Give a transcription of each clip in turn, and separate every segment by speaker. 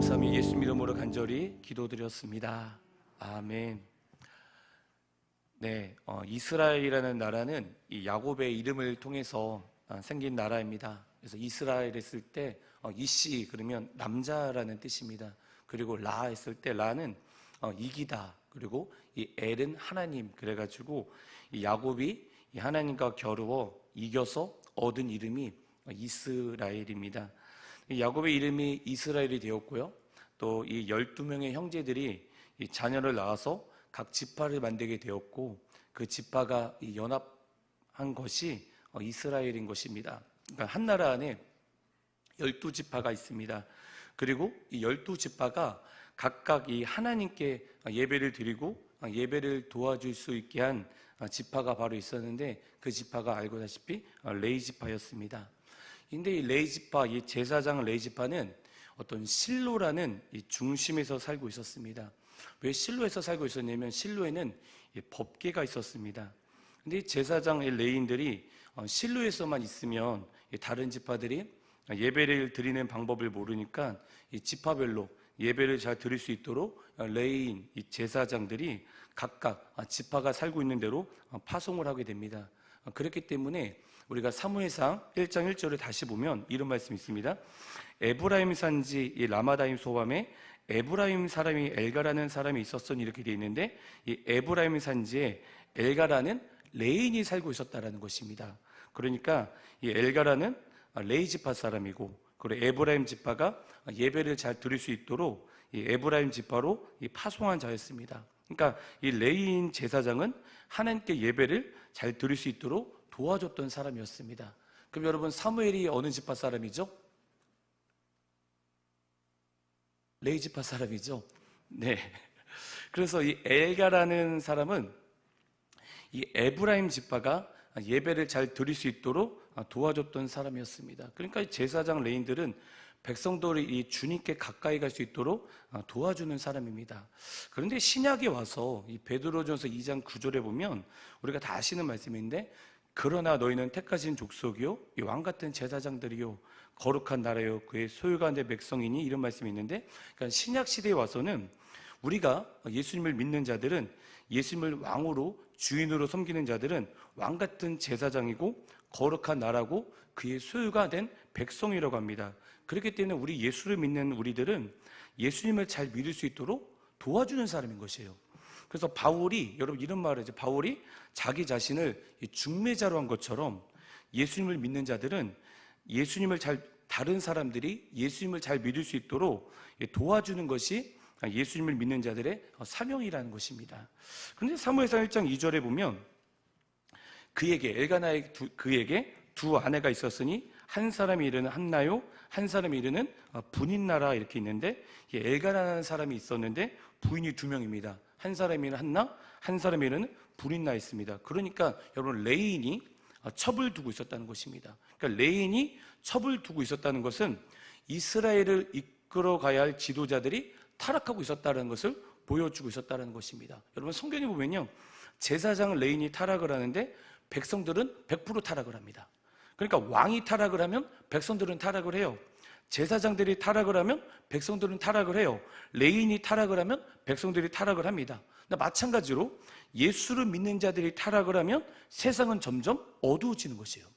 Speaker 1: 감사함이 예수 이름으로 간절히 기도드렸습니다. 아멘. 네, 이스라엘이라는 나라는 이 야곱의 이름을 통해서 생긴 나라입니다. 그래서 이스라엘 했을 때 이씨 그러면 남자라는 뜻입니다. 그리고 라 했을 때 라는 이기다, 그리고 이 엘은 하나님, 그래가지고 이 야곱이 이 하나님과 겨루어 이겨서 얻은 이름이 이스라엘입니다. 이 야곱의 이름이 이스라엘이 되었고요. 또 이 12명의 형제들이 이 자녀를 낳아서 각 지파를 만들게 되었고, 그 지파가 이 연합한 것이 이스라엘인 것입니다. 그러니까 한 나라 안에 12지파가 있습니다. 그리고 이 12지파가 각각 이 하나님께 예배를 드리고 예배를 도와줄 수 있게 한 지파가 바로 있었는데, 그 지파가 알고다시피 레위 지파였습니다. 근데 이 레위 지파, 이 제사장 레위 지파는 어떤 실로라는 이 중심에서 살고 있었습니다. 왜 실로에서 살고 있었냐면 실로에는 법궤가 있었습니다. 근데 제사장 레위인들이 실로에서만 있으면 다른 지파들이 예배를 드리는 방법을 모르니까 이 지파별로 예배를 잘 드릴 수 있도록 레위인 이 제사장들이 각각 지파가 살고 있는 대로 파송을 하게 됩니다. 그렇기 때문에 우리가 사무엘상 1장 1절을 다시 보면 이런 말씀이 있습니다. 에브라임 산지 이 라마다임 소밤에 에브라임 사람이 엘가라는 사람이 있었으니, 이렇게 되어 있는데, 이 에브라임 산지에 엘가라는 레인이 살고 있었다라는 것입니다. 그러니까 이 엘가라는 레이 지파 사람이고, 그리고 에브라임 지파가 예배를 잘 드릴 수 있도록 이 에브라임 지파로 이 파송한 자였습니다. 그러니까 이 레이인 제사장은 하나님께 예배를 잘 드릴 수 있도록 도와줬던 사람이었습니다. 그럼 여러분, 사무엘이 어느 지파 사람이죠? 레위 지파 사람이죠. 네. 그래서 이 엘가라는 사람은 이 에브라임 지파가 예배를 잘 드릴 수 있도록 도와줬던 사람이었습니다. 그러니까 제사장 레위인들은 백성들이 이 주님께 가까이 갈 수 있도록 도와주는 사람입니다. 그런데 신약에 와서 이 베드로전서 2장 9절에 보면 우리가 다 아시는 말씀인데, 그러나 너희는 택하신 족속이요 이 왕같은 제사장들이요 거룩한 나라요 그의 소유가 내 백성이니, 이런 말씀이 있는데, 그러니까 신약 시대에 와서는 우리가 예수님을 믿는 자들은, 예수님을 왕으로 주인으로 섬기는 자들은 왕같은 제사장이고 거룩한 나라고 그의 소유가 된 백성이라고 합니다. 그렇기 때문에 우리 예수를 믿는 우리들은 예수님을 잘 믿을 수 있도록 도와주는 사람인 것이에요. 그래서 바울이, 여러분 이런 말을 하죠. 바울이 자기 자신을 중매자로 한 것처럼 예수님을 믿는 자들은 다른 사람들이 예수님을 잘 믿을 수 있도록 도와주는 것이 예수님을 믿는 자들의 사명이라는 것입니다. 그런데 사무엘상 1장 2절에 보면 그에게 두 아내가 있었으니 한 사람의 이름은 한나요 한 사람의 이름은 분인나라, 이렇게 있는데, 엘가라는 사람이 있었는데 부인이 두 명입니다. 한 사람의 이름은 한나, 한 사람의 이름은 분인나 있습니다. 그러니까 여러분, 레인이 첩을 두고 있었다는 것입니다. 그러니까 레인이 첩을 두고 있었다는 것은 이스라엘을 이끌어가야 할 지도자들이 타락하고 있었다는 것을 보여주고 있었다는 것입니다. 여러분, 성경에 보면요, 제사장 레인이 타락을 하는데 백성들은 100% 타락을 합니다. 그러니까 왕이 타락을 하면 백성들은 타락을 해요. 제사장들이 타락을 하면 백성들은 타락을 해요. 레인이 타락을 하면 백성들이 타락을 합니다. 마찬가지로 예수를 믿는 자들이 타락을 하면 세상은 점점 어두워지는 것이에요.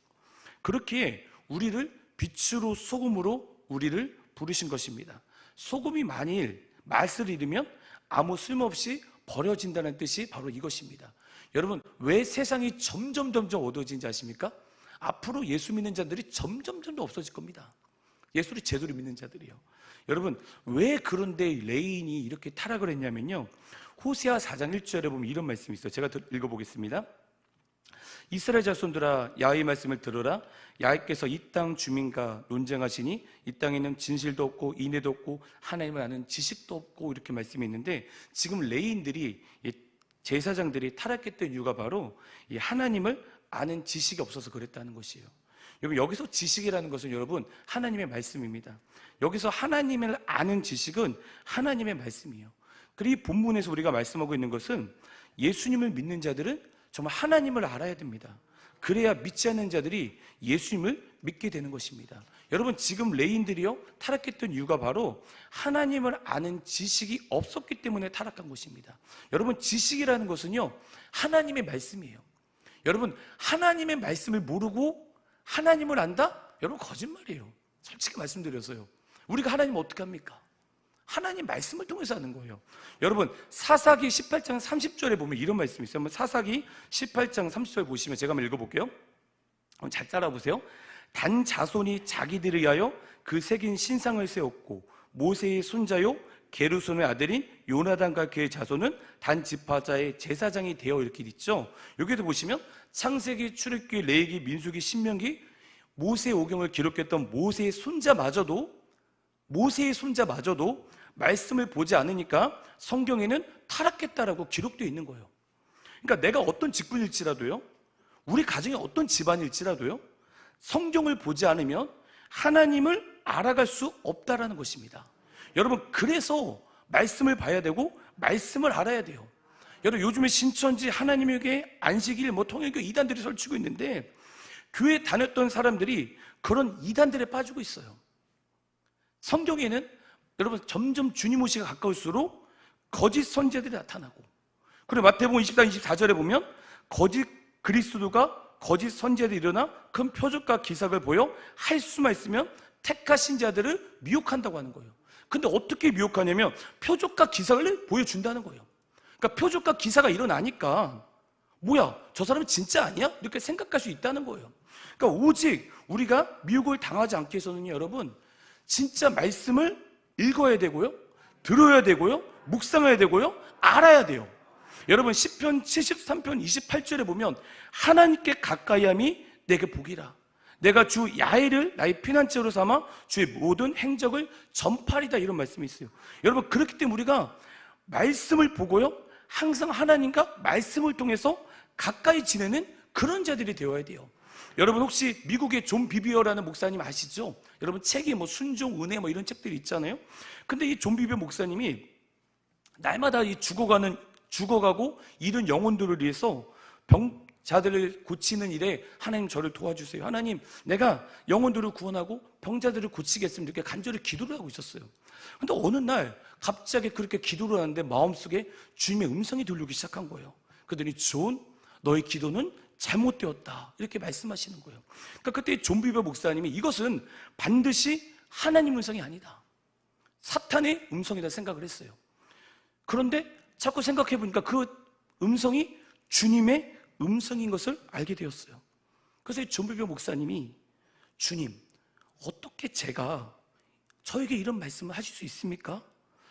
Speaker 1: 그렇게 우리를 빛으로 소금으로 우리를 부르신 것입니다. 소금이 만일 맛을 잃으면 아무 쓸모없이 버려진다는 뜻이 바로 이것입니다. 여러분, 왜 세상이 점점 어두워지는지 아십니까? 앞으로 예수 믿는 자들이 점점 없어질 겁니다. 예수를 제대로 믿는 자들이요. 여러분, 왜 그런데 레인이 이렇게 타락을 했냐면요, 호세아 4장 1절에 보면 이런 말씀이 있어요. 제가 읽어보겠습니다. 이스라엘 자손들아, 야훼의 말씀을 들으라. 야훼께서 이 땅 주민과 논쟁하시니 이 땅에는 진실도 없고 인애도 없고 하나님을 아는 지식도 없고, 이렇게 말씀이 있는데, 지금 레인들이, 제사장들이 타락했던 이유가 바로 이 하나님을 아는 지식이 없어서 그랬다는 것이에요. 여러분, 여기서 지식이라는 것은 여러분 하나님의 말씀입니다. 여기서 하나님을 아는 지식은 하나님의 말씀이에요. 그리고 이 본문에서 우리가 말씀하고 있는 것은 예수님을 믿는 자들은 정말 하나님을 알아야 됩니다. 그래야 믿지 않는 자들이 예수님을 믿게 되는 것입니다. 여러분, 지금 레인들이요 타락했던 이유가 바로 하나님을 아는 지식이 없었기 때문에 타락한 것입니다. 여러분, 지식이라는 것은요 하나님의 말씀이에요. 여러분, 하나님의 말씀을 모르고 하나님을 안다? 여러분, 거짓말이에요. 솔직히 말씀드려서요. 우리가 하나님을 어떻게 합니까? 하나님 말씀을 통해서 하는 거예요. 여러분, 사사기 18장 30절에 보면 이런 말씀이 있어요. 한번 사사기 18장 30절 보시면 제가 한번 읽어볼게요. 한번 잘 따라보세요. 단 자손이 자기들을 위하여 그 새긴 신상을 세웠고 모세의 손자요 게르손의 아들인 요나단과 그의 자손은 단 지파자의 제사장이 되어, 이렇게 있죠. 여기도 보시면 창세기, 출애굽기, 레위기, 민수기, 신명기, 모세의 오경을 기록했던 모세의 손자마저도 말씀을 보지 않으니까 성경에는 타락했다라고 기록되어 있는 거예요. 그러니까 내가 어떤 직분일지라도요, 우리 가정이 어떤 집안일지라도요, 성경을 보지 않으면 하나님을 알아갈 수 없다라는 것입니다. 여러분, 그래서 말씀을 봐야 되고 말씀을 알아야 돼요. 여러분, 요즘에 신천지, 하나님에게 안식일, 통일교 이단들이 설치고 있는데 교회 다녔던 사람들이 그런 이단들에 빠지고 있어요. 성경에는 여러분 점점 주님 오시기가 가까울수록 거짓 선지자들이 나타나고, 그리고 마태복음 24, 24절에 보면 거짓 그리스도가 거짓 선지자들이 일어나 큰 표적과 기사를 보여 할 수만 있으면 택하신 자들을 미혹한다고 하는 거예요. 근데 어떻게 미혹하냐면 표적과 기사를 보여준다는 거예요. 그러니까 표적과 기사가 일어나니까 뭐야, 저 사람은 진짜 아니야? 이렇게 생각할 수 있다는 거예요. 그러니까 오직 우리가 미혹을 당하지 않기 위해서는 여러분 진짜 말씀을 읽어야 되고요, 들어야 되고요, 묵상해야 되고요, 알아야 돼요. 여러분, 시편 73편 28절에 보면 하나님께 가까이함이 내게 복이라. 내가 주 야훼를 나의 피난처로 삼아 주의 모든 행적을 전파리다, 이런 말씀이 있어요. 여러분, 그렇기 때문에 우리가 말씀을 보고요, 항상 하나님과 말씀을 통해서 가까이 지내는 그런 자들이 되어야 돼요. 여러분, 혹시 미국의 존 비비어라는 목사님 아시죠? 여러분, 책이 순종, 은혜 이런 책들이 있잖아요. 근데 이 존 비비어 목사님이 날마다 이 죽어가고 이런 영혼들을 위해서 병자들을 고치는 일에 하나님 저를 도와주세요, 하나님 내가 영혼들을 구원하고 병자들을 고치겠습니다, 이렇게 간절히 기도를 하고 있었어요. 근데 어느 날 갑자기 그렇게 기도를 하는데 마음속에 주님의 음성이 들리기 시작한 거예요. 그러더니 존, 너의 기도는 잘못되었다, 이렇게 말씀하시는 거예요. 그러니까 그때 존 비버 목사님이 이것은 반드시 하나님 음성이 아니다, 사탄의 음성이다 생각을 했어요. 그런데 자꾸 생각해 보니까 그 음성이 주님의 음성인 것을 알게 되었어요. 그래서 존 비버 목사님이, 주님, 어떻게 제가 저에게 이런 말씀을 하실 수 있습니까?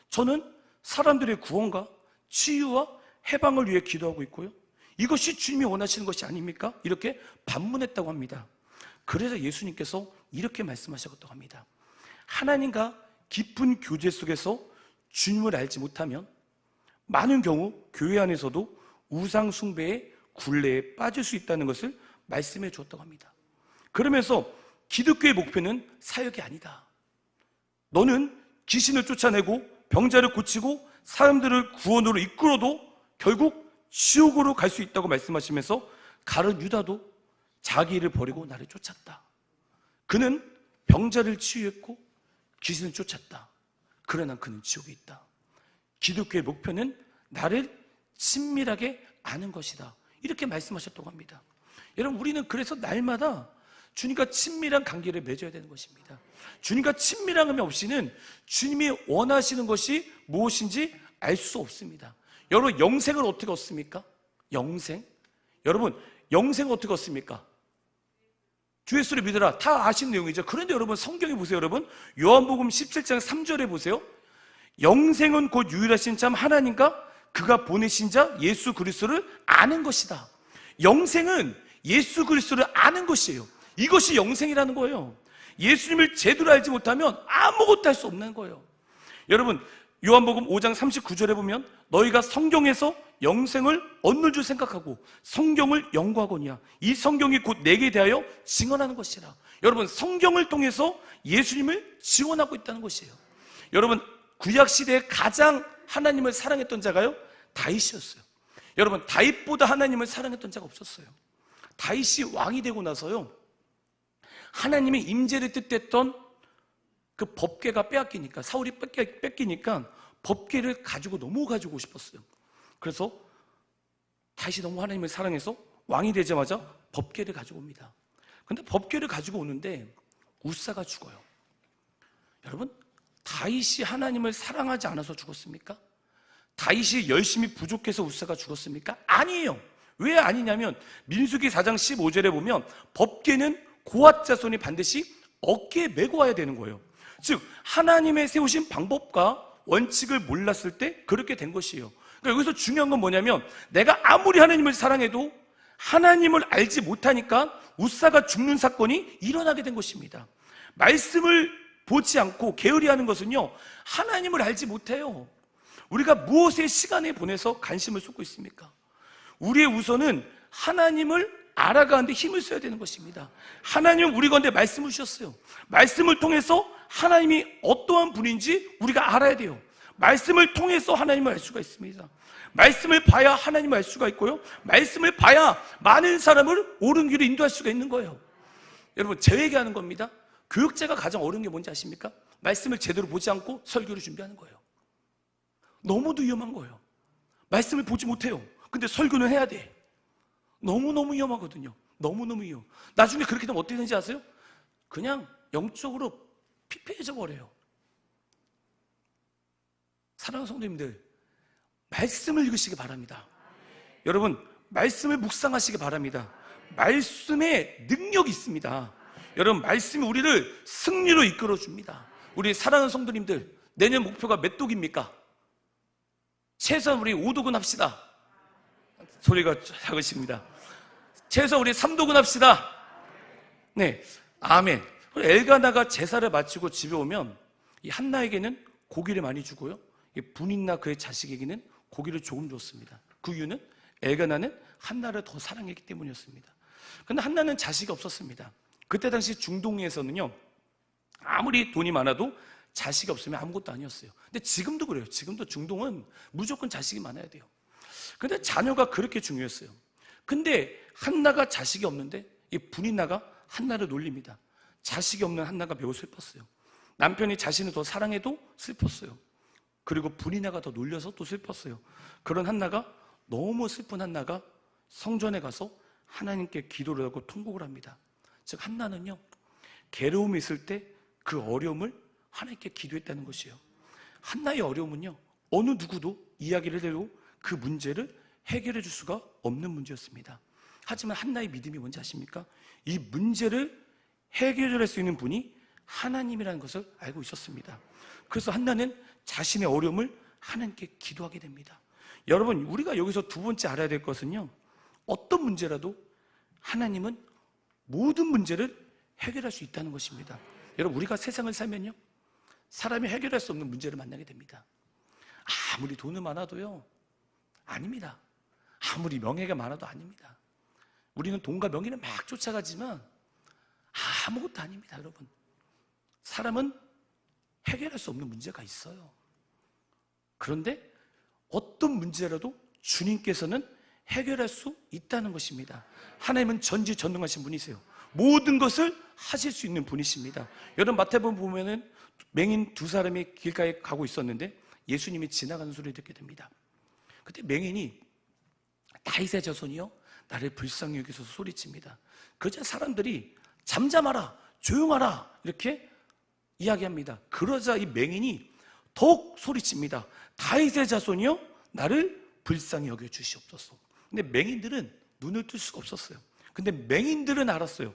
Speaker 1: 저는 사람들의 구원과 치유와 해방을 위해 기도하고 있고요, 이것이 주님이 원하시는 것이 아닙니까? 이렇게 반문했다고 합니다. 그래서 예수님께서 이렇게 말씀하셨다고 합니다. 하나님과 깊은 교제 속에서 주님을 알지 못하면 많은 경우 교회 안에서도 우상 숭배의 굴레에 빠질 수 있다는 것을 말씀해 주었다고 합니다. 그러면서 기독교의 목표는 사역이 아니다, 너는 귀신을 쫓아내고 병자를 고치고 사람들을 구원으로 이끌어도 결국 지옥으로 갈 수 있다고 말씀하시면서 가룟 유다도 자기 일을 버리고 나를 쫓았다. 그는 병자를 치유했고 귀신을 쫓았다. 그러나 그는 지옥에 있다. 기독교의 목표는 나를 친밀하게 아는 것이다, 이렇게 말씀하셨다고 합니다. 여러분, 우리는 그래서 날마다 주님과 친밀한 관계를 맺어야 되는 것입니다. 주님과 친밀함이 없이는 주님이 원하시는 것이 무엇인지 알 수 없습니다. 여러분, 영생을 어떻게 얻습니까? 영생? 여러분, 영생을 어떻게 얻습니까? 주 예수를 믿으라, 다 아시는 내용이죠. 그런데 여러분, 성경에 보세요. 여러분, 요한복음 17장 3절에 보세요. 영생은 곧 유일하신 참 하나님과 그가 보내신 자 예수 그리스도를 아는 것이다. 영생은 예수 그리스도를 아는 것이에요. 이것이 영생이라는 거예요. 예수님을 제대로 알지 못하면 아무것도 할 수 없는 거예요. 여러분, 요한복음 5장 39절에 보면 너희가 성경에서 영생을 얻는 줄 생각하고 성경을 연구하거니와 이 성경이 곧 내게 대하여 증언하는 것이라. 여러분, 성경을 통해서 예수님을 지원하고 있다는 것이에요. 여러분, 구약시대에 가장 하나님을 사랑했던 자가요, 다윗이었어요. 여러분, 다윗보다 하나님을 사랑했던 자가 없었어요. 다윗이 왕이 되고 나서요, 하나님의 임재를 뜻했던 그 법궤가 빼앗기니까, 사울이 뺏기니까 법궤를 가지고 넘어가지고 싶었어요. 그래서 다시 너무 하나님을 사랑해서 왕이 되자마자 법궤를 가지고 옵니다. 근데 법궤를 가지고 오는데 우사가 죽어요. 여러분, 다윗이 하나님을 사랑하지 않아서 죽었습니까? 다윗이 열심히 부족해서 우사가 죽었습니까? 아니에요. 왜 아니냐면 민수기 4장 15절에 보면 법궤는 고앗 자손이 반드시 어깨에 메고 와야 되는 거예요. 즉 하나님의 세우신 방법과 원칙을 몰랐을 때 그렇게 된 것이에요. 그러니까 여기서 중요한 건 뭐냐면 내가 아무리 하나님을 사랑해도 하나님을 알지 못하니까 우사가 죽는 사건이 일어나게 된 것입니다. 말씀을 보지 않고 게으리하는 것은요, 하나님을 알지 못해요. 우리가 무엇에 시간을 보내서 관심을 쏟고 있습니까? 우리의 우선은 하나님을 알아가는데 힘을 써야 되는 것입니다. 하나님은 우리 가운데 말씀을 주셨어요. 말씀을 통해서 하나님이 어떠한 분인지 우리가 알아야 돼요. 말씀을 통해서 하나님을 알 수가 있습니다. 말씀을 봐야 하나님을 알 수가 있고요, 말씀을 봐야 많은 사람을 옳은 길로 인도할 수가 있는 거예요. 여러분, 제 얘기하는 겁니다. 교육자가 가장 어려운 게 뭔지 아십니까? 말씀을 제대로 보지 않고 설교를 준비하는 거예요. 너무도 위험한 거예요. 말씀을 보지 못해요. 근데 설교는 해야 돼. 너무너무 위험하거든요. 너무너무 위험. 나중에 그렇게 되면 어떻게 되는지 아세요? 그냥 영적으로 피폐해져 버려요. 사랑하는 성도님들, 말씀을 읽으시기 바랍니다. 여러분, 말씀을 묵상하시기 바랍니다. 말씀에 능력이 있습니다. 여러분, 말씀이 우리를 승리로 이끌어줍니다. 우리 사랑하는 성도님들, 내년 목표가 몇 독입니까? 최소한 우리 5독은 합시다. 소리가 작으십니다. 최소한 우리 3독은 합시다. 네, 아멘. 엘가나가 제사를 마치고 집에 오면 이 한나에게는 고기를 많이 주고요, 분이나 그의 자식에게는 고기를 조금 줬습니다. 그 이유는 엘가나는 한나를 더 사랑했기 때문이었습니다. 그런데 한나는 자식이 없었습니다. 그때 당시 중동에서는요, 아무리 돈이 많아도 자식이 없으면 아무것도 아니었어요. 근데 지금도 그래요. 지금도 중동은 무조건 자식이 많아야 돼요. 근데 자녀가 그렇게 중요했어요. 근데 한나가 자식이 없는데 이 분이나가 한나를 놀립니다. 자식이 없는 한나가 매우 슬펐어요. 남편이 자신을 더 사랑해도 슬펐어요. 그리고 분이나가 더 놀려서 또 슬펐어요. 그런 한나가, 너무 슬픈 한나가 성전에 가서 하나님께 기도를 하고 통곡을 합니다. 즉 한나는요, 괴로움이 있을 때 그 어려움을 하나님께 기도했다는 것이에요. 한나의 어려움은요, 어느 누구도 이야기를 해도 그 문제를 해결해 줄 수가 없는 문제였습니다. 하지만 한나의 믿음이 뭔지 아십니까? 이 문제를 해결할 수 있는 분이 하나님이라는 것을 알고 있었습니다. 그래서 한나는 자신의 어려움을 하나님께 기도하게 됩니다. 여러분, 우리가 여기서 두 번째 알아야 될 것은요, 어떤 문제라도 하나님은 모든 문제를 해결할 수 있다는 것입니다. 여러분, 우리가 세상을 살면요, 사람이 해결할 수 없는 문제를 만나게 됩니다. 아무리 돈이 많아도요, 아닙니다. 아무리 명예가 많아도 아닙니다. 우리는 돈과 명예를 막 쫓아가지만 아무것도 아닙니다. 여러분, 사람은 해결할 수 없는 문제가 있어요. 그런데 어떤 문제라도 주님께서는 해결할 수 있다는 것입니다. 하나님은 전지전능하신 분이세요. 모든 것을 하실 수 있는 분이십니다. 여러분, 마태복음 보면은 맹인 두 사람이 길가에 가고 있었는데 예수님이 지나가는 소리를 듣게 됩니다. 그때 맹인이, 다윗의 자손이여 나를 불쌍히 여기소서 소리칩니다. 그러자 사람들이 잠잠하라, 조용하라 이렇게 이야기합니다. 그러자 이 맹인이 더욱 소리칩니다. 다윗의 자손이여 나를 불쌍히 여겨 주시옵소서. 근데 맹인들은 눈을 뜰 수가 없었어요. 근데 맹인들은 알았어요.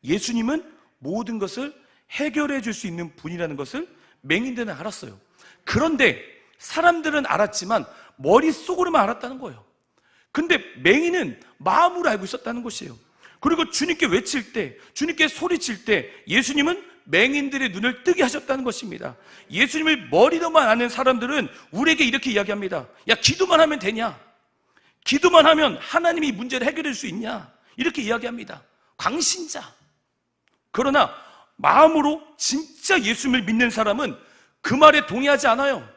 Speaker 1: 예수님은 모든 것을 해결해 줄 수 있는 분이라는 것을 맹인들은 알았어요. 그런데 사람들은 알았지만 머릿속으로만 알았다는 거예요. 근데 맹인은 마음으로 알고 있었다는 것이에요. 그리고 주님께 외칠 때, 주님께 소리칠 때 예수님은 맹인들의 눈을 뜨게 하셨다는 것입니다. 예수님을 머리로만 아는 사람들은 우리에게 이렇게 이야기합니다. 야, 기도만 하면 되냐? 기도만 하면 하나님이 문제를 해결할 수 있냐? 이렇게 이야기합니다. 광신자. 그러나 마음으로 진짜 예수님을 믿는 사람은 그 말에 동의하지 않아요.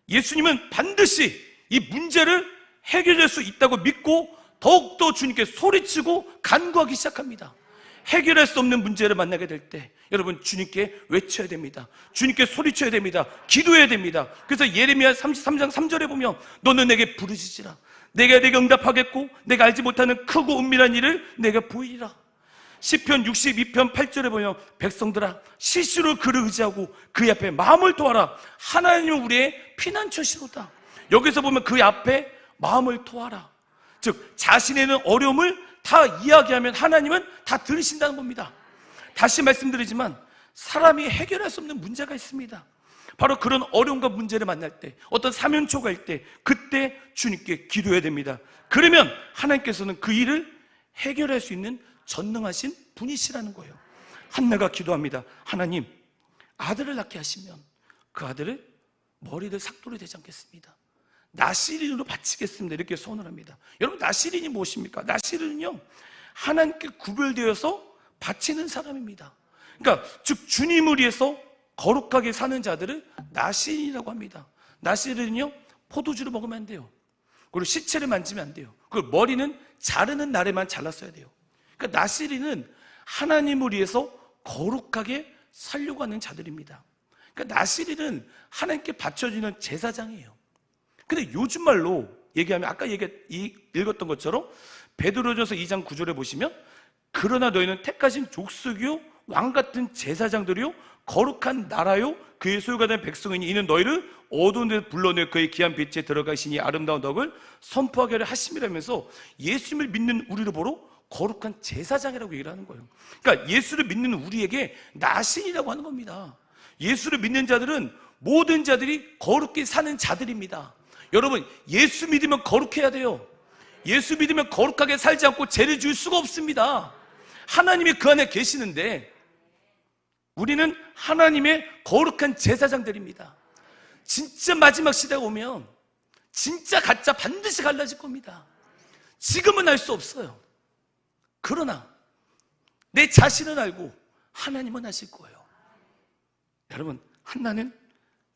Speaker 1: 예수님은 반드시 이 문제를 해결할 수 있다고 믿고 더욱더 주님께 소리치고 간구하기 시작합니다. 해결할 수 없는 문제를 만나게 될 때 여러분 주님께 외쳐야 됩니다. 주님께 소리쳐야 됩니다. 기도해야 됩니다. 그래서 예레미야 33장 3절에 보면 너는 내게 부르짖으라. 내가 네게 응답하겠고 내가 알지 못하는 크고 은밀한 일을 내가 보이리라. 시편 62편 8절에 보면 백성들아 실수로 그를 의지하고 그의 앞에 마음을 토하라. 하나님은 우리의 피난처시로다. 여기서 보면 그의 앞에 마음을 토하라. 즉 자신의 어려움을 다 이야기하면 하나님은 다 들으신다는 겁니다. 다시 말씀드리지만 사람이 해결할 수 없는 문제가 있습니다. 바로 그런 어려움과 문제를 만날 때, 어떤 사면초가일 때, 그때 주님께 기도해야 됩니다. 그러면 하나님께서는 그 일을 해결할 수 있는 전능하신 분이시라는 거예요. 한나가 기도합니다. 하나님, 아들을 낳게 하시면 그 아들을 머리를 삭도로 되지 않겠습니다. 나시린으로 바치겠습니다. 이렇게 소원을 합니다. 여러분, 나시린이 무엇입니까? 나시린은요, 하나님께 구별되어서 바치는 사람입니다. 그러니까 즉 주님을 위해서 거룩하게 사는 자들을 나시린이라고 합니다. 나시린은요, 포도주를 먹으면 안 돼요. 그리고 시체를 만지면 안 돼요. 그리고 머리는 자르는 날에만 잘랐어야 돼요. 그러니까 나시린은 하나님을 위해서 거룩하게 살려고 하는 자들입니다. 그러니까 나시린은 하나님께 바쳐지는 제사장이에요. 근데 요즘 말로 얘기하면 아까 읽었던 것처럼 베드로전서 2장 9절에 보시면 그러나 너희는 택하신 족속이요 왕같은 제사장들이요 거룩한 나라요 그의 소유가 된 백성이니 이는 너희를 어두운 데서 불러내 그의 귀한 빛에 들어가시니 아름다운 덕을 선포하게 하려 하심이라면서 예수님을 믿는 우리를 보러 거룩한 제사장이라고 얘기를 하는 거예요. 그러니까 예수를 믿는 우리에게 나신이라고 하는 겁니다. 예수를 믿는 자들은 모든 자들이 거룩히 사는 자들입니다. 여러분, 예수 믿으면 거룩해야 돼요. 예수 믿으면 거룩하게 살지 않고 죄를 지을 수가 없습니다. 하나님이 그 안에 계시는데 우리는 하나님의 거룩한 제사장들입니다. 진짜 마지막 시대가 오면 진짜 가짜 반드시 갈라질 겁니다. 지금은 알 수 없어요. 그러나 내 자신은 알고 하나님은 아실 거예요. 여러분, 한나는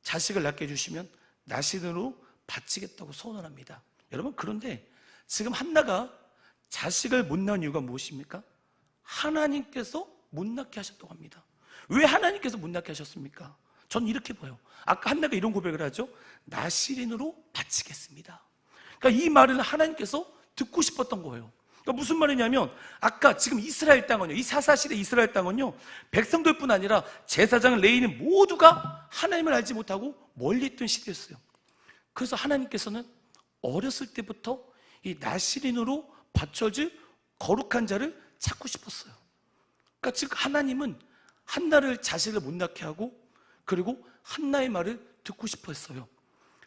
Speaker 1: 자식을 낳게 해주시면 나신으로 바치겠다고 소원을 합니다. 여러분, 그런데 지금 한나가 자식을 못 낳은 이유가 무엇입니까? 하나님께서 못 낳게 하셨다고 합니다. 왜 하나님께서 못 낳게 하셨습니까? 전 이렇게 봐요. 아까 한나가 이런 고백을 하죠. 나시린으로 바치겠습니다. 그러니까 이 말은 하나님께서 듣고 싶었던 거예요. 그러니까 무슨 말이냐면 아까 지금 이스라엘 땅은요, 이 사사시대 이스라엘 땅은요, 백성들뿐 아니라 제사장 레위인 모두가 하나님을 알지 못하고 멀리 있던 시대였어요. 그래서 하나님께서는 어렸을 때부터 이 나시린으로 바쳐질 거룩한 자를 찾고 싶었어요. 그러니까 즉 하나님은 한나를 자식을 못 낳게 하고 그리고 한나의 말을 듣고 싶어 했어요.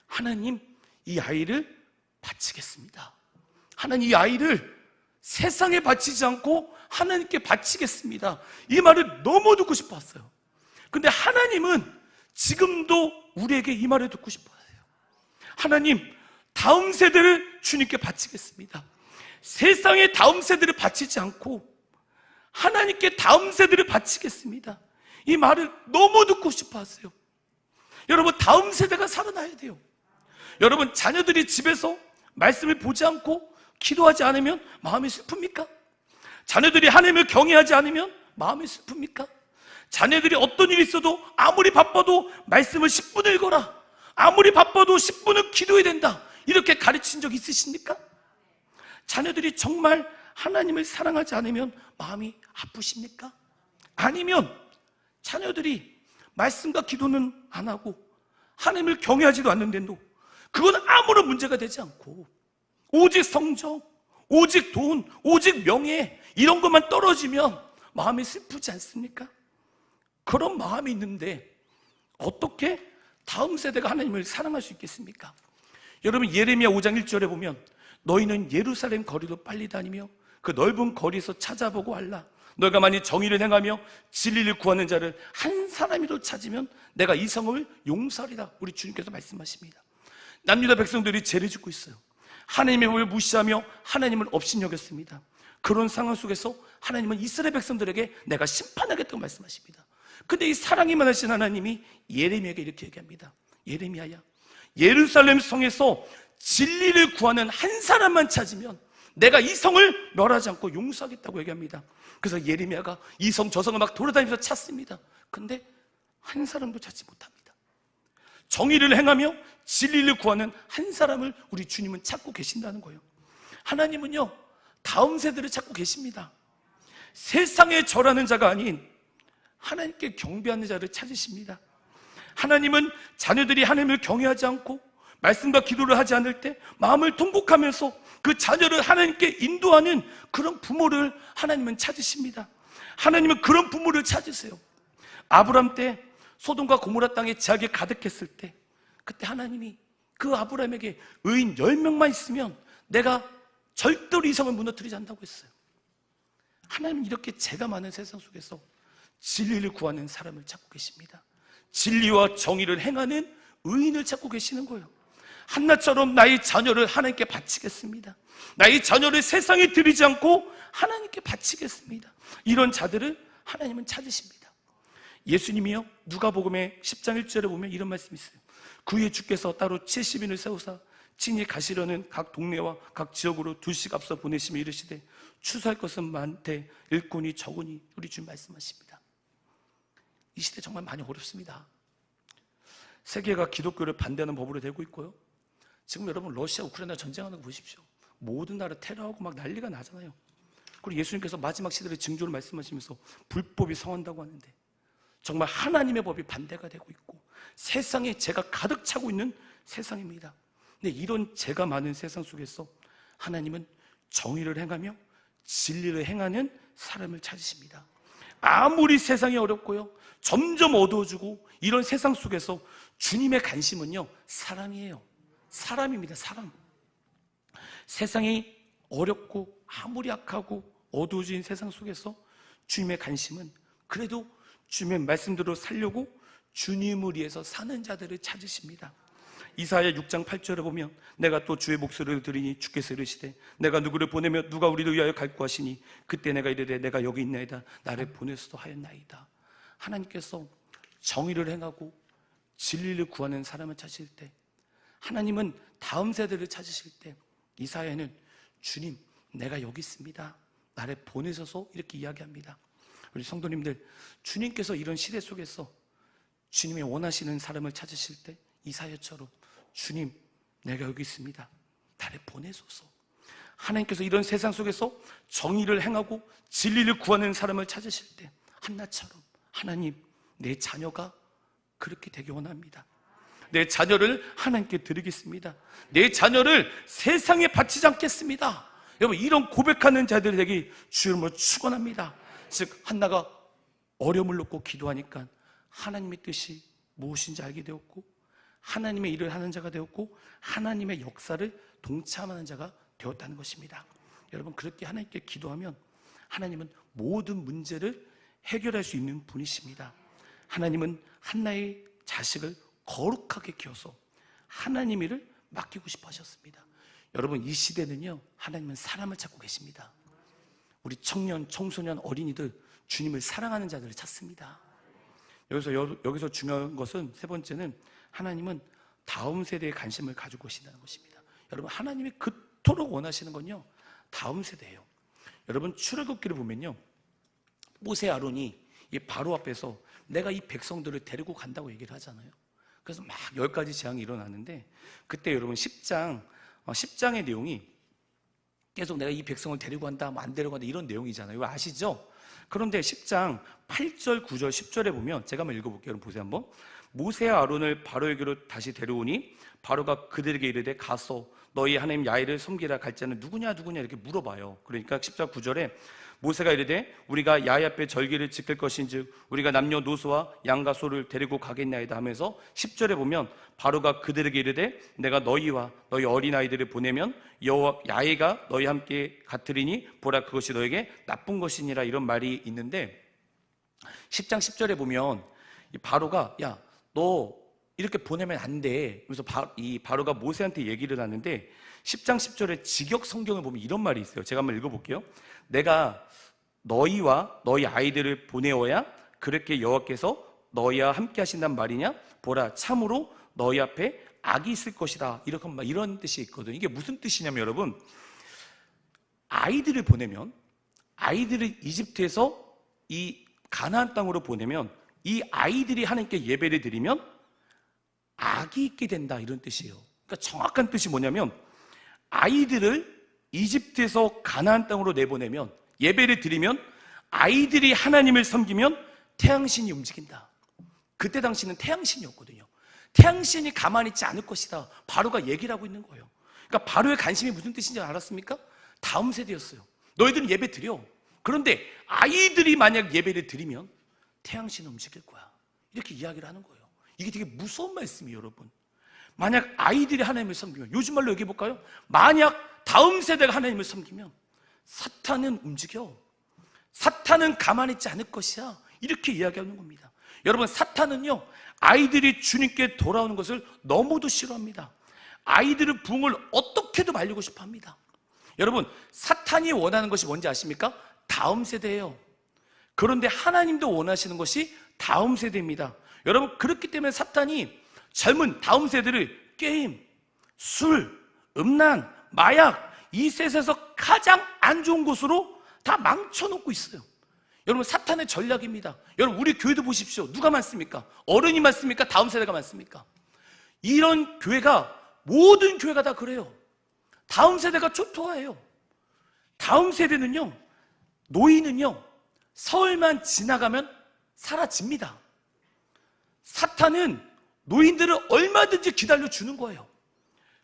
Speaker 1: 하나님, 이 아이를 바치겠습니다. 하나님, 이 아이를 세상에 바치지 않고 하나님께 바치겠습니다. 이 말을 너무 듣고 싶어 했어요. 근데 하나님은 지금도 우리에게 이 말을 듣고 싶어 하세요. 하나님, 다음 세대를 주님께 바치겠습니다. 세상에 다음 세대를 바치지 않고 하나님께 다음 세대를 바치겠습니다. 이 말을 너무 듣고 싶어 하세요. 여러분, 다음 세대가 살아나야 돼요. 여러분, 자녀들이 집에서 말씀을 보지 않고 기도하지 않으면 마음이 슬픕니까? 자녀들이 하나님을 경외하지 않으면 마음이 슬픕니까? 자녀들이 어떤 일이 있어도 아무리 바빠도 말씀을 10분 읽어라, 아무리 바빠도 10분은 기도해야 된다, 이렇게 가르친 적 있으십니까? 자녀들이 정말 하나님을 사랑하지 않으면 마음이 아프십니까? 아니면 자녀들이 말씀과 기도는 안 하고 하나님을 경외하지도 않는데도 그건 아무런 문제가 되지 않고 오직 성적, 오직 돈, 오직 명예 이런 것만 떨어지면 마음이 슬프지 않습니까? 그런 마음이 있는데 어떻게 다음 세대가 하나님을 사랑할 수 있겠습니까? 여러분, 예레미야 5장 1절에 보면 너희는 예루살렘 거리로 빨리 다니며 그 넓은 거리에서 찾아보고 알라. 너희가 만일 정의를 행하며 진리를 구하는 자를 한 사람이라도 찾으면 내가 이 성을 용서하리라. 우리 주님께서 말씀하십니다. 남유다 백성들이 죄를 짓고 있어요. 하나님의 법을 무시하며 하나님을 업신여겼습니다. 그런 상황 속에서 하나님은 이스라엘 백성들에게 내가 심판하겠다고 말씀하십니다. 근데 이 사랑이 많으신 하나님이 예레미야에게 이렇게 얘기합니다. 예레미야야, 예루살렘 성에서 진리를 구하는 한 사람만 찾으면 내가 이 성을 멸하지 않고 용서하겠다고 얘기합니다. 그래서 예레미야가 이 성 저 성을 막 돌아다니면서 찾습니다. 근데 한 사람도 찾지 못합니다. 정의를 행하며 진리를 구하는 한 사람을 우리 주님은 찾고 계신다는 거예요. 하나님은요, 다음 세대를 찾고 계십니다. 세상에 절하는 자가 아닌 하나님께 경배하는 자를 찾으십니다. 하나님은 자녀들이 하나님을 경외하지 않고 말씀과 기도를 하지 않을 때 마음을 통곡하면서 그 자녀를 하나님께 인도하는 그런 부모를 하나님은 찾으십니다. 하나님은 그런 부모를 찾으세요. 아브람 때 소돔과 고모라 땅에 죄악이 가득했을 때, 그때 하나님이 그 아브람에게 의인 10명만 있으면 내가 절대로 이 성을 무너뜨리지 않는다고 했어요. 하나님은 이렇게 죄가 많은 세상 속에서 진리를 구하는 사람을 찾고 계십니다. 진리와 정의를 행하는 의인을 찾고 계시는 거예요. 한나처럼 나의 자녀를 하나님께 바치겠습니다. 나의 자녀를 세상에 드리지 않고 하나님께 바치겠습니다. 이런 자들을 하나님은 찾으십니다. 예수님이요, 누가복음의 10장 1절에 보면 이런 말씀이 있어요. 그 후에 주께서 따로 70인을 세우사 친히 가시려는 각 동네와 각 지역으로 둘씩 앞서 보내시며 이르시되 추수할 것은 많되 일꾼이 적으니, 우리 주님 말씀하십니다. 이 시대 정말 많이 어렵습니다. 세계가 기독교를 반대하는 법으로 되고 있고요. 지금 여러분 러시아 우크라이나 전쟁하는 거 보십시오. 모든 나라 테러하고 막 난리가 나잖아요. 그리고 예수님께서 마지막 시대의 징조를 말씀하시면서 불법이 성한다고 하는데 정말 하나님의 법이 반대가 되고 있고 세상에 죄가 가득 차고 있는 세상입니다. 근데 이런 죄가 많은 세상 속에서 하나님은 정의를 행하며 진리를 행하는 사람을 찾으십니다. 아무리 세상이 어렵고요, 점점 어두워지고 이런 세상 속에서 주님의 관심은요, 사람이에요. 사람입니다. 사람. 세상이 어렵고 아무리 악하고 어두워진 세상 속에서 주님의 관심은 그래도 주님의 말씀대로 살려고 주님을 위해서 사는 자들을 찾으십니다. 이사야 6장 8절에 보면 내가 또 주의 목소리를 들으니 주께서 이르시되 내가 누구를 보내며 누가 우리를 위하여 갈구 하시니 그때 내가 이르되 내가 여기 있나이다 나를 보내소서 하였나이다. 하나님께서 정의를 행하고 진리를 구하는 사람을 찾으실 때, 하나님은 다음 세대를 찾으실 때 이사야는 주님 내가 여기 있습니다 나를 보내셔서 이렇게 이야기합니다. 우리 성도님들, 주님께서 이런 시대 속에서 주님이 원하시는 사람을 찾으실 때 이사야처럼 주님 내가 여기 있습니다 나를 보내소서. 하나님께서 이런 세상 속에서 정의를 행하고 진리를 구하는 사람을 찾으실 때 한나처럼 하나님 내 자녀가 그렇게 되기 원합니다. 내 자녀를 하나님께 드리겠습니다. 내 자녀를 세상에 바치지 않겠습니다. 여러분, 이런 고백하는 자들이 되기 주의 이름으로 축원합니다. 즉 한나가 어려움을 놓고 기도하니까 하나님의 뜻이 무엇인지 알게 되었고 하나님의 일을 하는 자가 되었고 하나님의 역사를 동참하는 자가 되었다는 것입니다. 여러분, 그렇게 하나님께 기도하면 하나님은 모든 문제를 해결할 수 있는 분이십니다. 하나님은 한나의 자식을 거룩하게 키워서 하나님 일을 맡기고 싶어 하셨습니다. 여러분, 이 시대는요, 하나님은 사람을 찾고 계십니다. 우리 청년, 청소년, 어린이들 주님을 사랑하는 자들을 찾습니다. 여기서 중요한 것은 세 번째는 하나님은 다음 세대에 관심을 가지고 계신다는 것입니다. 여러분, 하나님이 그토록 원하시는 건요, 다음 세대예요. 여러분, 출애굽기를 보면요, 모세 아론이 이 바로 앞에서 내가 이 백성들을 데리고 간다고 얘기를 하잖아요. 그래서 막 10가지 재앙이 일어나는데 그때 여러분 10장의 내용이 계속 내가 이 백성을 데리고 간다, 안 데리고 간다 이런 내용이잖아요. 이거 아시죠? 그런데 10장 8절, 9절, 10절에 보면 제가 한번 읽어볼게요. 여러분 보세요 한번. 모세와 아론을 바로에게로 다시 데려오니 바로가 그들에게 이르되 가서 너희 하나님 야훼를 섬기라 갈 자는 누구냐 이렇게 물어봐요. 그러니까 10장 9절에 모세가 이르되 우리가 야훼 앞에 절기를 지킬 것인즉 우리가 남녀노소와 양과 소를 데리고 가겠나이다 하면서 10절에 보면 바로가 그들에게 이르되 내가 너희와 너희 어린아이들을 보내면 야훼가 너희 함께 같으리니 보라 그것이 너에게 나쁜 것이니라 이런 말이 있는데 10장 10절에 보면 이 바로가 야 너 이렇게 보내면 안 돼. 그래서 이 바로가 모세한테 얘기를 하는데 10장 10절에 직역 성경을 보면 이런 말이 있어요. 제가 한번 읽어볼게요. 내가 너희와 너희 아이들을 보내어야 그렇게 여호와께서 너희와 함께 하신단 말이냐? 보라 참으로 너희 앞에 악이 있을 것이다. 이런 뜻이 있거든요. 이게 무슨 뜻이냐면 여러분 아이들을 보내면, 아이들을 이집트에서 이 가나안 땅으로 보내면 이 아이들이 하나님께 예배를 드리면 악이 있게 된다, 이런 뜻이에요. 그러니까 정확한 뜻이 뭐냐면, 아이들을 이집트에서 가나안 땅으로 내보내면, 예배를 드리면, 아이들이 하나님을 섬기면 태양신이 움직인다. 그때 당시는 태양신이었거든요. 태양신이 가만히 있지 않을 것이다, 바로가 얘기를 하고 있는 거예요. 그러니까 바로의 관심이 무슨 뜻인지 알았습니까? 다음 세대였어요. 너희들은 예배 드려. 그런데 아이들이 만약 예배를 드리면 태양신은 움직일 거야, 이렇게 이야기를 하는 거예요. 이게 되게 무서운 말씀이에요, 여러분. 만약 아이들이 하나님을 섬기면, 요즘 말로 얘기해 볼까요? 만약 다음 세대가 하나님을 섬기면 사탄은 움직여. 사탄은 가만히 있지 않을 것이야, 이렇게 이야기하는 겁니다. 여러분, 사탄은요, 아이들이 주님께 돌아오는 것을 너무도 싫어합니다. 아이들의 부흥을 어떻게도 말리고 싶어 합니다. 여러분, 사탄이 원하는 것이 뭔지 아십니까? 다음 세대예요. 그런데 하나님도 원하시는 것이 다음 세대입니다. 여러분, 그렇기 때문에 사탄이 젊은 다음 세대를 게임, 술, 음란, 마약, 이 셋에서 가장 안 좋은 곳으로 다 망쳐놓고 있어요. 여러분, 사탄의 전략입니다. 여러분, 우리 교회도 보십시오. 누가 많습니까? 어른이 많습니까? 다음 세대가 많습니까? 이런 교회가, 모든 교회가 다 그래요. 다음 세대가 초토화해요. 다음 세대는요, 노인은요, 서울만 지나가면 사라집니다. 사탄은 노인들을 얼마든지 기다려주는 거예요.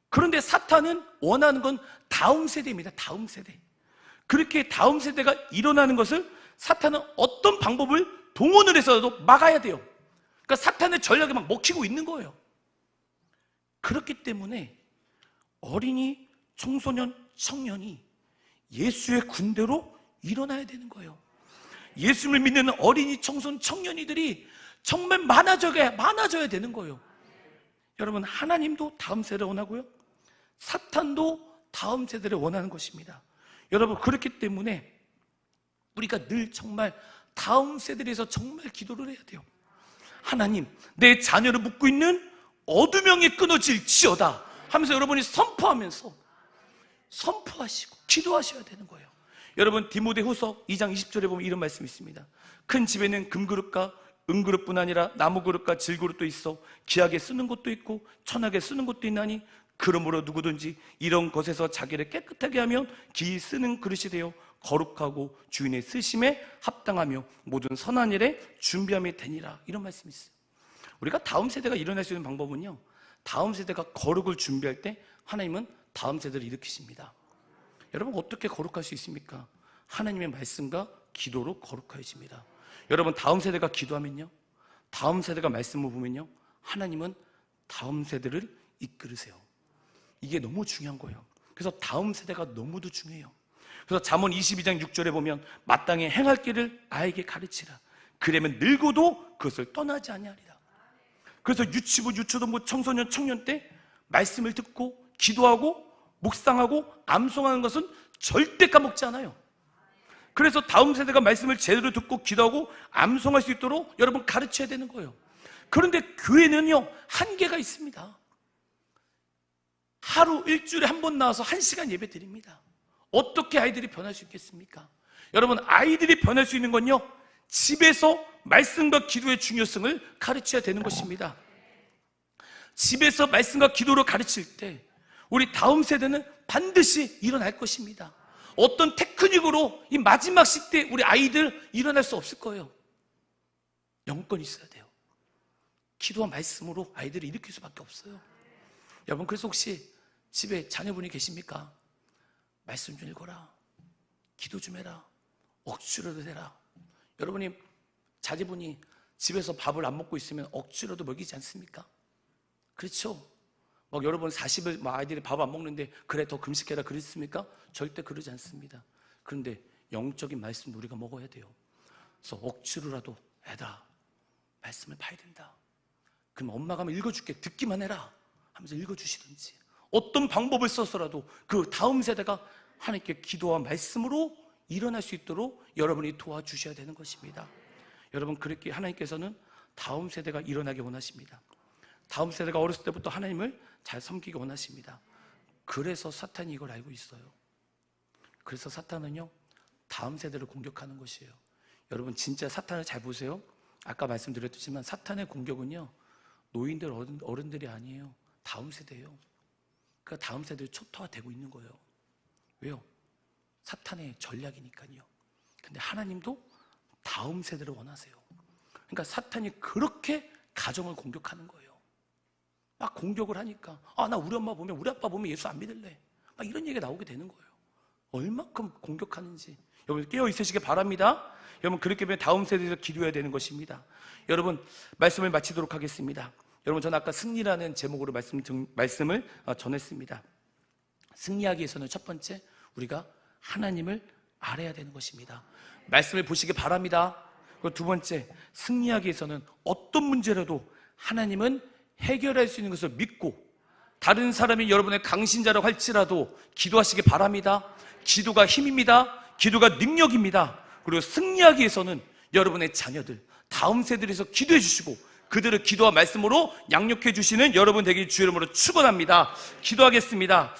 Speaker 1: 그런데 사탄은 원하는 건 다음 세대입니다. 다음 세대. 그렇게 다음 세대가 일어나는 것을 사탄은 어떤 방법을 동원을 해서라도 막아야 돼요. 그러니까 사탄의 전략에 막 먹히고 있는 거예요. 그렇기 때문에 어린이, 청소년, 청년이 예수의 군대로 일어나야 되는 거예요. 예수를 믿는 어린이, 청소년, 청년이들이 정말 많아져야 되는 거예요. 여러분, 하나님도 다음 세대를 원하고요, 사탄도 다음 세대를 원하는 것입니다. 여러분, 그렇기 때문에 우리가 늘 정말 다음 세대에서 정말 기도를 해야 돼요. 하나님, 내 자녀를 묶고 있는 어두명이 끊어질지어다 하면서 여러분이 선포하시고 기도하셔야 되는 거예요. 여러분, 디모데후서 2장 20절에 보면 이런 말씀이 있습니다. 큰 집에는 금그릇과 은그릇뿐 아니라 나무그릇과 질그릇도 있어 귀하게 쓰는 것도 있고 천하게 쓰는 것도 있나니, 그러므로 누구든지 이런 것에서 자기를 깨끗하게 하면 기이 쓰는 그릇이 되어 거룩하고 주인의 쓰심에 합당하며 모든 선한 일에 준비함이 되니라, 이런 말씀이 있어요. 우리가 다음 세대가 일어날 수 있는 방법은요, 다음 세대가 거룩을 준비할 때 하나님은 다음 세대를 일으키십니다. 여러분, 어떻게 거룩할 수 있습니까? 하나님의 말씀과 기도로 거룩해집니다. 여러분, 다음 세대가 기도하면요, 다음 세대가 말씀을 보면요, 하나님은 다음 세대를 이끌으세요. 이게 너무 중요한 거예요. 그래서 다음 세대가 너무도 중요해요. 그래서 잠언 22장 6절에 보면 마땅히 행할 길을 아이에게 가르치라. 그러면 늙어도 그것을 떠나지 아니하리라. 그래서 유치부, 유초등부, 청소년, 청년 때 말씀을 듣고 기도하고 묵상하고 암송하는 것은 절대 까먹지 않아요. 그래서 다음 세대가 말씀을 제대로 듣고 기도하고 암송할 수 있도록 여러분 가르쳐야 되는 거예요. 그런데 교회는요, 한계가 있습니다. 하루 일주일에 한 번 나와서 1시간 예배 드립니다. 어떻게 아이들이 변할 수 있겠습니까? 여러분, 아이들이 변할 수 있는 건요, 집에서 말씀과 기도의 중요성을 가르쳐야 되는 것입니다. 집에서 말씀과 기도를 가르칠 때 우리 다음 세대는 반드시 일어날 것입니다. 어떤 테크닉으로 이 마지막 시대에 우리 아이들 일어날 수 없을 거예요. 영권이 있어야 돼요. 기도와 말씀으로 아이들을 일으킬 수밖에 없어요. 여러분, 그래서 혹시 집에 자녀분이 계십니까? 말씀 좀 읽어라, 기도 좀 해라, 억지로도 해라. 여러분이 자제분이 집에서 밥을 안 먹고 있으면 억지로도 먹이지 않습니까? 그렇죠? 막 여러분 40일 아이들이 밥 안 먹는데 그래 더 금식해라 그랬습니까? 절대 그러지 않습니다. 그런데 영적인 말씀 우리가 먹어야 돼요. 그래서 억지로라도 애다, 말씀을 봐야 된다. 그럼 엄마가 한번 읽어줄게, 듣기만 해라 하면서 읽어주시든지, 어떤 방법을 써서라도 그 다음 세대가 하나님께 기도와 말씀으로 일어날 수 있도록 여러분이 도와주셔야 되는 것입니다. 여러분, 그렇게 하나님께서는 다음 세대가 일어나기 원하십니다. 다음 세대가 어렸을 때부터 하나님을 잘 섬기기 원하십니다. 그래서 사탄이 이걸 알고 있어요. 그래서 사탄은요, 다음 세대를 공격하는 것이에요. 여러분 진짜 사탄을 잘 보세요. 아까 말씀드렸지만 사탄의 공격은요, 노인들, 어른들이 아니에요. 다음 세대예요. 그 다음 세대를 초토화되고 있는 거예요. 왜요? 사탄의 전략이니까요. 근데 하나님도 다음 세대를 원하세요. 그러니까 사탄이 그렇게 가정을 공격하는 거예요. 막 공격을 하니까 나 우리 엄마 보면, 우리 아빠 보면 예수 안 믿을래, 막 이런 얘기가 나오게 되는 거예요. 얼마큼 공격하는지 여러분 깨어 있으시길 바랍니다. 여러분 그렇게 되면 다음 세대에서 기도해야 되는 것입니다. 여러분 말씀을 마치도록 하겠습니다. 여러분 저는 아까 승리라는 제목으로 말씀을 전했습니다. 승리하기 위해서는 첫 번째, 우리가 하나님을 알아야 되는 것입니다. 말씀을 보시기 바랍니다. 그리고 두 번째, 승리하기 위해서는 어떤 문제라도 하나님은 해결할 수 있는 것을 믿고, 다른 사람이 여러분의 강신자라고 할지라도 기도하시기 바랍니다. 기도가 힘입니다. 기도가 능력입니다. 그리고 승리하기 위해서는 여러분의 자녀들, 다음 세대에서 기도해 주시고 그들을 기도와 말씀으로 양육해 주시는 여러분 되길 주의 이름으로 축원합니다. 기도하겠습니다.